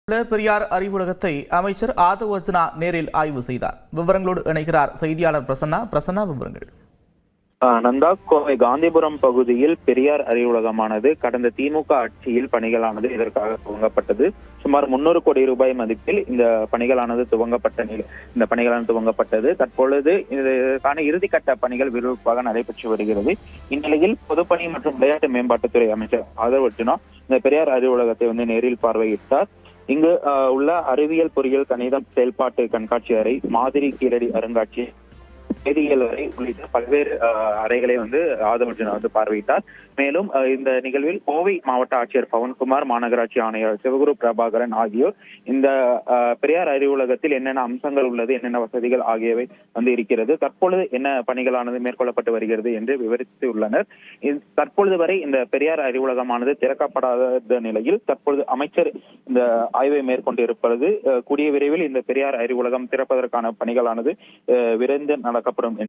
உள்ள பெரியார் அறிவுலகத்தை அமைச்சர் ஆதவ் அர்ஜுனா நேரில் ஆய்வு செய்தார். விவரங்களோடு இணைகிறார் செய்தியாளர் பிரசன்னா. விவரங்கள். நந்தா, கோவை காந்திபுரம் பகுதியில் பெரியார் அறிவுலகமானது கடந்த திமுக ஆட்சியில் பணிகளானது இதற்காக துவங்கப்பட்டது. சுமார் 300 கோடி ரூபாய் மதிப்பில் இந்த பணிகளானது துவங்கப்பட்டது. தற்பொழுது இதற்கான இறுதிக்கட்ட பணிகள் விறுவிறுப்பாக நடைபெற்று வருகிறது. இந்நிலையில் பொதுப்பணி மற்றும் விளையாட்டு மேம்பாட்டுத்துறை அமைச்சர் ஆதவ் அர்ஜுனா இந்த பெரியார் அறிவுலகத்தை நேரில் பார்வையிட்டார். இங்கு உள்ள அறிவியல், பொறியியல், கணிதம் செயல்பாட்டு கண்காட்சி அறை, மாதிரி கீழடி அருங்காட்சியகம், வேதியியல் அறை உள்ளிட்ட பல்வேறு அறைகளை ஆதவ் அர்ஜுனா பார்வையிட்டார். மேலும் இந்த நிகழ்வில் கோவை மாவட்ட ஆட்சியர் பவன்குமார், மாநகராட்சி ஆணையர் சிவகுரு பிரபாகரன் ஆகியோர் இந்த பெரியார் அறிவுலகத்தில் என்னென்ன அம்சங்கள் உள்ளது, என்னென்ன வசதிகள் ஆகியவை இருக்கிறது, தற்பொழுது என்ன பணிகளானது மேற்கொள்ளப்பட்டு வருகிறது என்று விவரித்து உள்ளனர். தற்பொழுது வரை இந்த பெரியார் அறிவுலகமானது திறக்கப்படாத நிலையில் தற்பொழுது அமைச்சர் இந்த ஆய்வை மேற்கொண்டிருப்பது கூடிய விரைவில் இந்த பெரியார் அறிவுலகம் திறப்பதற்கான பணிகளானது விரைந்து நடக்கப்படும்.